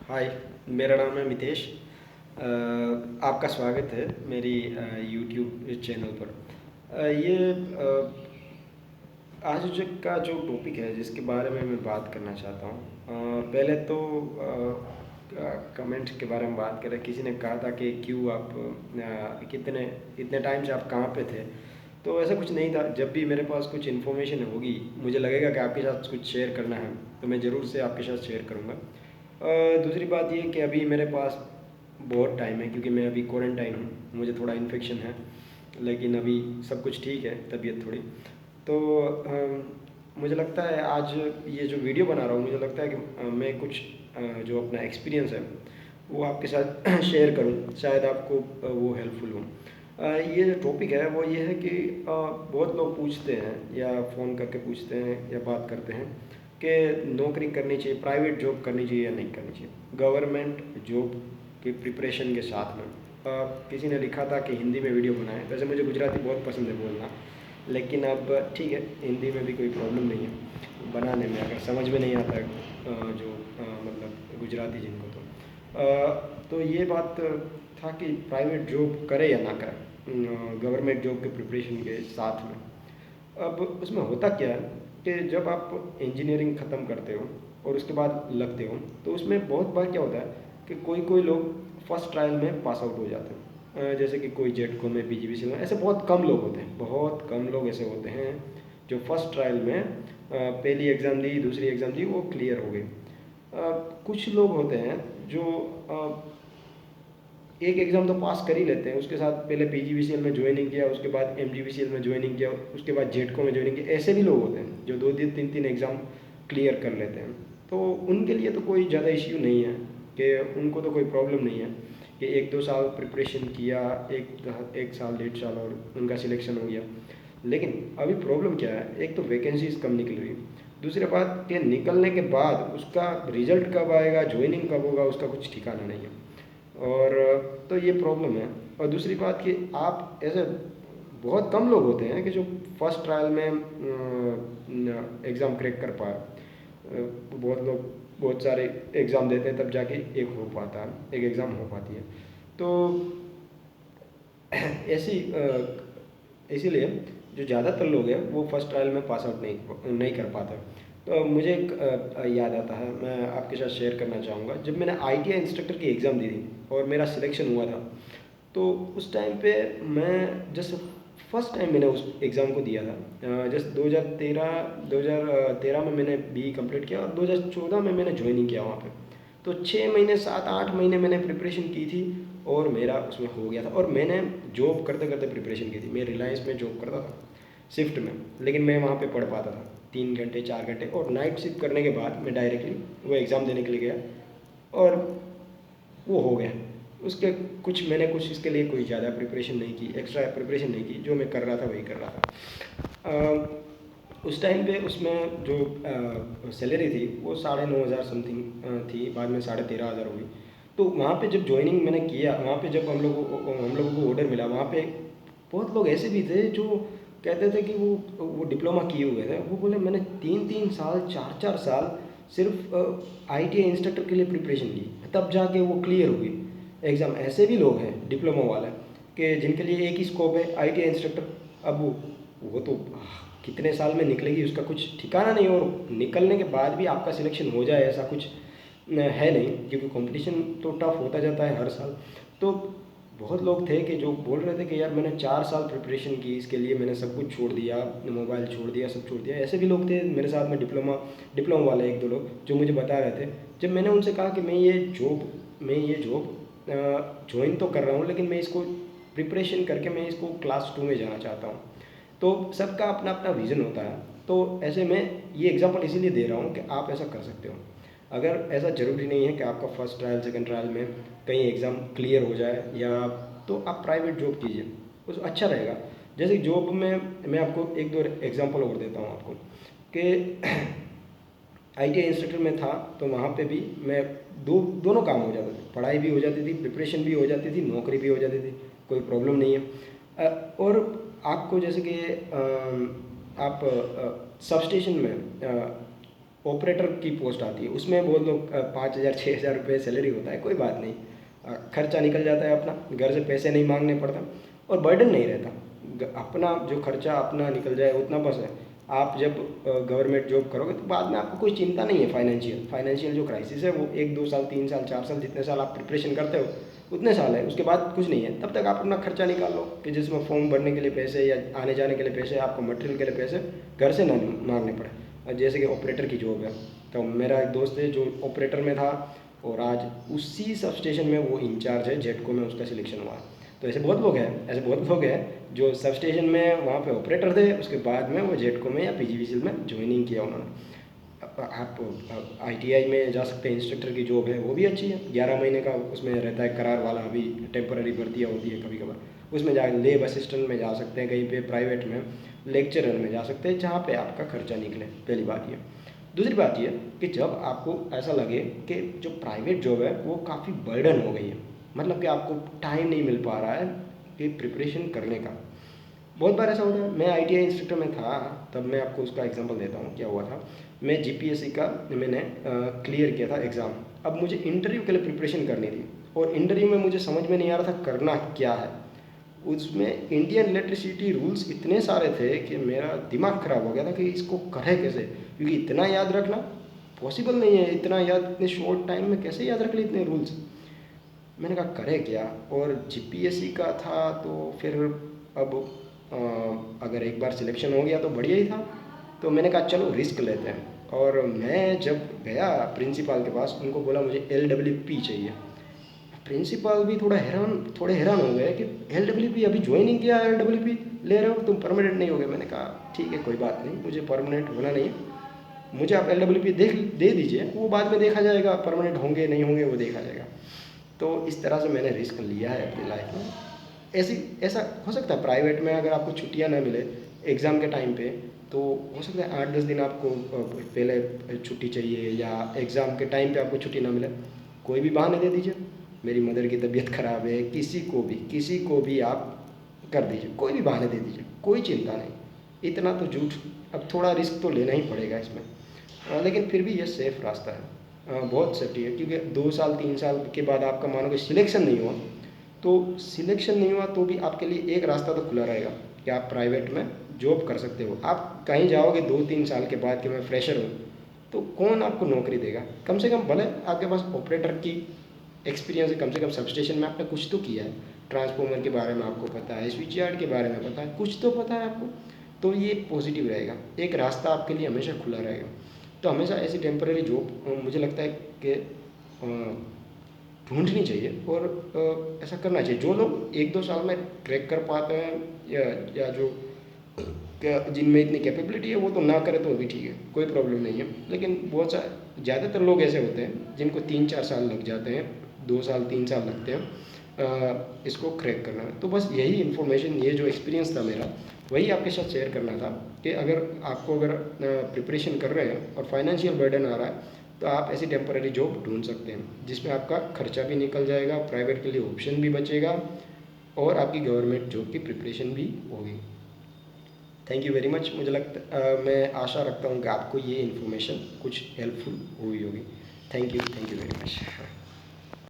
हाय, मेरा नाम है मितेश। आपका स्वागत है मेरी यूट्यूब चैनल पर। ये आज का जो टॉपिक है जिसके बारे में मैं बात करना चाहता हूँ। पहले तो कमेंट के बारे में बात करें। किसी ने कहा था कि क्यों आप कितने इतने टाइम से आप कहाँ पे थे। तो ऐसा कुछ नहीं था। जब भी मेरे पास कुछ इन्फॉर्मेशन होगी, मुझे लगेगा कि आपके साथ कुछ शेयर करना है, तो मैं ज़रूर से आपके साथ शेयर करूँगा। दूसरी बात ये कि अभी मेरे पास बहुत टाइम है, क्योंकि मैं अभी क्वारंटाइन हूँ। मुझे थोड़ा इन्फेक्शन है, लेकिन अभी सब कुछ ठीक है, तबीयत थोड़ी। तो मुझे लगता है आज ये जो वीडियो बना रहा हूँ, मुझे लगता है कि मैं कुछ जो अपना एक्सपीरियंस है वो आपके साथ शेयर करूँ, शायद आपको वो हेल्पफुल हो। ये जो टॉपिक है वो ये है कि बहुत लोग पूछते हैं या फ़ोन करके पूछते हैं या बात करते हैं कि नौकरी करनी चाहिए, प्राइवेट जॉब करनी चाहिए या नहीं करनी चाहिए, गवर्नमेंट जॉब की प्रिपरेशन के साथ में। किसी ने लिखा था कि हिंदी में वीडियो बनाएं। वैसे मुझे गुजराती बहुत पसंद है बोलना, लेकिन अब ठीक है, हिंदी में भी कोई प्रॉब्लम नहीं है बनाने में, अगर समझ में नहीं आता है मतलब गुजराती जिनको। तो ये बात था कि प्राइवेट जॉब करे या ना करे गवर्नमेंट जॉब के प्रिपरेशन के साथ में। अब उसमें होता क्या है कि जब आप इंजीनियरिंग ख़त्म करते हो और उसके बाद लगते हो, तो उसमें बहुत बार क्या होता है कि कोई कोई लोग फर्स्ट ट्रायल में पास आउट हो जाते हैं। जैसे कि कोई जेडको में, पीजीबीसी में, ऐसे बहुत कम लोग होते हैं, बहुत कम लोग ऐसे होते हैं जो फर्स्ट ट्रायल में पहली एग्ज़ाम दी, दूसरी एग्ज़ाम दी, वो क्लियर हो गई। कुछ लोग होते हैं जो एक एग्ज़ाम तो पास कर ही लेते हैं, उसके साथ पहले पीजीवीसीएल में ज्वाइनिंग किया, उसके बाद एमजीवीसीएल में ज्वाइनिंग किया, उसके बाद जेडको में ज्वाइनिंग किया। ऐसे भी लोग होते हैं जो दो तीन तीन तीन एग्ज़ाम क्लियर कर लेते हैं। तो उनके लिए तो कोई ज़्यादा इश्यू नहीं है, कि उनको तो कोई प्रॉब्लम नहीं है कि एक दो साल प्रिपरेशन किया, एक साल 1.5 साल और उनका सिलेक्शन हो गया। लेकिन अभी प्रॉब्लम क्या है, एक तो वैकेंसीज कम निकल रही, दूसरी बात कि निकलने के बाद उसका रिजल्ट कब आएगा, ज्वाइनिंग कब होगा, उसका कुछ ठिकाना नहीं है। और तो ये प्रॉब्लम है। और दूसरी बात कि आप ऐसे बहुत कम लोग होते हैं कि जो फर्स्ट ट्रायल में एग्ज़ाम क्रैक कर पाए। बहुत लोग बहुत सारे एग्ज़ाम देते हैं, तब जाके एक हो पाता है, एक एग्ज़ाम हो पाती है। तो ऐसी इसीलिए जो ज़्यादातर लोग हैं वो फर्स्ट ट्रायल में पास आउट नहीं नहीं कर पाते। तो मुझे एक याद आता है, मैं आपके साथ शेयर करना चाहूँगा। जब मैंने आईटीआई इंस्ट्रक्टर की एग्ज़ाम दी थी और मेरा सिलेक्शन हुआ था, तो उस टाइम पे मैं जस्ट फर्स्ट टाइम मैंने उस एग्ज़ाम को दिया था। जस्ट 2013 में मैंने बी कंप्लीट किया और 2014 में मैंने ज्वाइनिंग किया वहाँ पे। तो 6 महीने, 7-8 महीने मैंने प्रिपरेशन की थी और मेरा उसमें हो गया था। और मैंने जॉब करते करते प्रिपरेशन की थी। मैं रिलायंस में जॉब करता था शिफ्ट में, लेकिन मैं वहाँ पे पढ़ पाता था 3 घंटे 4 घंटे, और नाइट शिफ्ट करने के बाद मैं डायरेक्टली वो एग्ज़ाम देने के लिए गया और वो हो गया। उसके कुछ इसके लिए कोई ज़्यादा प्रिपरेशन नहीं की, एक्स्ट्रा प्रिपरेशन नहीं की, जो मैं कर रहा था वही कर रहा था। उस टाइम पे उसमें जो सैलरी थी वो 9,500 समथिंग थी, बाद में 13,500 हो गई। तो वहाँ पे जब ज्वाइनिंग मैंने किया, वहाँ पे जब हम लोगों को ऑर्डर मिला, वहाँ पे बहुत लोग ऐसे भी थे जो कहते थे कि वो डिप्लोमा किए हुए थे। वो बोले मैंने 3-3 साल, 4-4 साल सिर्फ आईटीआई इंस्ट्रक्टर के लिए प्रिपरेशन की, तब जाके वो क्लियर हुई एग्ज़ाम। ऐसे भी लोग हैं डिप्लोमा वाले कि जिनके लिए एक ही स्कोप है, आईटीआई इंस्ट्रक्टर। अब वो तो कितने साल में निकलेगी उसका कुछ ठिकाना नहीं, और निकलने के बाद भी आपका सिलेक्शन हो जाए ऐसा कुछ है नहीं, क्योंकि कंपटीशन तो टफ होता जाता है हर साल। तो बहुत लोग थे कि जो बोल रहे थे कि यार मैंने 4 साल प्रिपरेशन की इसके लिए, मैंने सब कुछ छोड़ दिया, मोबाइल छोड़ दिया, सब छोड़ दिया। ऐसे भी लोग थे मेरे साथ में, डिप्लोमा वाले एक दो लोग जो मुझे बता रहे थे। जब मैंने उनसे कहा कि मैं ये जॉब ज्वाइन तो कर रहा हूँ, लेकिन मैं इसको प्रिपरेशन करके मैं इसको क्लास 2 में जाना चाहता हूँ। तो सबका अपना अपना विज़न होता है। तो ऐसे में ये एग्जांपल इसीलिए दे रहा हूँ कि आप ऐसा कर सकते हो। अगर ऐसा ज़रूरी नहीं है कि आपका फर्स्ट ट्रायल सेकंड ट्रायल में कहीं एग्ज़ाम क्लियर हो जाए, या तो आप प्राइवेट जॉब कीजिए, उस अच्छा रहेगा। जैसे जॉब में मैं आपको एक दो एग्जांपल और देता हूँ आपको कि आईटीआई इंस्ट्रक्टर में था, तो वहाँ पे भी मैं दोनों काम हो जाते थे, पढ़ाई भी हो जाती थी, प्रिपरेशन भी हो जाती थी, नौकरी भी हो जाती थी, कोई प्रॉब्लम नहीं है। और आपको जैसे कि आप सब स्टेशन में ऑपरेटर की पोस्ट आती है, उसमें बोल दो 5,000 6,000 रुपये सैलरी होता है, कोई बात नहीं, खर्चा निकल जाता है अपना, घर से पैसे नहीं मांगने पड़ता और बर्डन नहीं रहता। अपना जो खर्चा अपना निकल जाए उतना बस है। आप जब गवर्नमेंट जॉब करोगे तो बाद में आपको कोई चिंता नहीं है फाइनेंशियल फाइनेंशियल जो क्राइसिस है वो 1 2 साल 3 साल 4 साल जितने साल आप प्रिपरेशन करते हो उतने साल है, उसके बाद कुछ नहीं है। तब तक आप अपना खर्चा निकाल लो कि जिसमें फॉर्म भरने के लिए पैसे या आने जाने के लिए पैसे, आपको मटेरियल के लिए पैसे घर से ना मांगने पड़े। जैसे कि ऑपरेटर की जॉब है, तो मेरा एक दोस्त है जो ऑपरेटर में था और आज उसी सब स्टेशन में वो इंचार्ज है, जेटको में उसका सिलेक्शन हुआ। तो ऐसे बहुत लोग हैं, ऐसे बहुत लोग हैं जो सब स्टेशन में वहाँ पे ऑपरेटर थे, उसके बाद में वो जेटको में या पीजीवीसीएल में ज्वाइनिंग किया उन्होंने। आप आईटीआई में जा सकते हैं, इंस्ट्रक्टर की जॉब है वो भी अच्छी है, 11 महीने का उसमें रहता है करार वाला, अभी टेम्पररी भर्तियाँ होती है कभी कभार, उसमें जा लेब असिस्टेंट में जा सकते हैं, कहीं पे प्राइवेट में लेक्चरर में जा सकते हैं, जहाँ पे आपका खर्चा निकले। पहली बात ये। दूसरी बात ये कि जब आपको ऐसा लगे कि जो प्राइवेट जॉब है वो काफ़ी बर्डन हो गई है, मतलब कि आपको टाइम नहीं मिल पा रहा है कि प्रिपरेशन करने का। बहुत बार ऐसा होता है, मैं आईटीआई इंस्ट्रक्टर में था तब, मैं आपको उसका एग्जांपल देता हूँ क्या हुआ था। मैं जीपीएससी का मैंने क्लियर किया था एग्ज़ाम। अब मुझे इंटरव्यू के लिए प्रिपरेशन करनी थी और इंटरव्यू में मुझे समझ में नहीं आ रहा था करना क्या है। उसमें इंडियन इलेक्ट्रिसिटी रूल्स इतने सारे थे कि मेरा दिमाग ख़राब हो गया था कि इसको करें कैसे, क्योंकि इतना याद रखना पॉसिबल नहीं है, इतना याद इतने शॉर्ट टाइम में कैसे याद रख ले इतने रूल्स। मैंने कहा करें क्या, और जीपीएससी का था तो फिर अब अगर एक बार सिलेक्शन हो गया तो बढ़िया ही था। तो मैंने कहा चलो रिस्क लेते हैं, और मैं जब गया प्रिंसिपल के पास, उनको बोला मुझे LWP चाहिए। प्रिंसिपल भी थोड़े हैरान हो गए कि LWP अभी ज्वाइनिंग किया, LWP ले रहे हो तुम, परमानेंट नहीं हो गए। मैंने कहा ठीक है कोई बात नहीं, मुझे परमानेंट होना नहीं है, मुझे आप LWP दे दीजिए, वो बाद में देखा जाएगा, परमानेंट होंगे नहीं होंगे वो देखा जाएगा। तो इस तरह से मैंने रिस्क लिया है अपनी लाइफ में। ऐसा हो सकता है प्राइवेट में अगर आपको छुट्टियां ना मिले एग्ज़ाम के टाइम पे, तो हो सकता है 8 10 दिन आपको पहले छुट्टी चाहिए, या एग्ज़ाम के टाइम पे आपको छुट्टी ना मिले, कोई भी बहाने दे दीजिए, मेरी मदर की तबीयत ख़राब है, किसी को भी आप कर दीजिए, कोई भी बहाने दे दीजिए, कोई चिंता नहीं। इतना तो झूठ, अब थोड़ा रिस्क तो लेना ही पड़ेगा इसमें, लेकिन फिर भी ये सेफ़ रास्ता है, बहुत सेफ्टी है। क्योंकि 2 साल 3 साल के बाद आपका मानो कि सिलेक्शन नहीं हुआ, तो सिलेक्शन नहीं हुआ तो भी आपके लिए एक रास्ता तो खुला रहेगा कि आप प्राइवेट में जॉब कर सकते हो। आप कहीं जाओगे 2 3 साल के बाद कि मैं फ्रेशर हूँ, तो कौन आपको नौकरी देगा। कम से कम भले आपके पास ऑपरेटर की एक्सपीरियंस है, कम से कम सबस्टेशन में आपने कुछ तो किया है, ट्रांसफॉर्मर के बारे में आपको पता है, स्विच यार्ड के बारे में पता है, कुछ तो पता है आपको, तो ये पॉजिटिव रहेगा, एक रास्ता आपके लिए हमेशा खुला रहेगा। तो हमेशा ऐसी टेम्पररी जॉब मुझे लगता है कि ढूंढनी चाहिए, और ऐसा करना चाहिए। जो लोग 1 2 साल में क्रैक कर पाते हैं, या जो जिनमें इतनी कैपेबिलिटी है वो तो ना करे तो भी ठीक है, कोई प्रॉब्लम नहीं है। लेकिन बहुत सारे ज़्यादातर लोग ऐसे होते हैं जिनको 3 4 साल लग जाते हैं, 2 साल 3 साल लगते हैं इसको क्रैक करना है। तो बस यही इन्फॉर्मेशन, ये जो एक्सपीरियंस था मेरा, वही आपके साथ शेयर करना था कि अगर आपको प्रिपरेशन कर रहे हैं और फाइनेंशियल बर्डन आ रहा है, तो आप ऐसी टेम्पररी जॉब ढूंढ सकते हैं जिसमें आपका खर्चा भी निकल जाएगा, प्राइवेट के लिए ऑप्शन भी बचेगा, और आपकी गवर्नमेंट जॉब की प्रिपरेशन भी होगी। Thank you very much. मैं आशा रखता हूँ कि आपको ये इन्फॉर्मेशन कुछ हेल्पफुल हुई होगी। Thank you very much.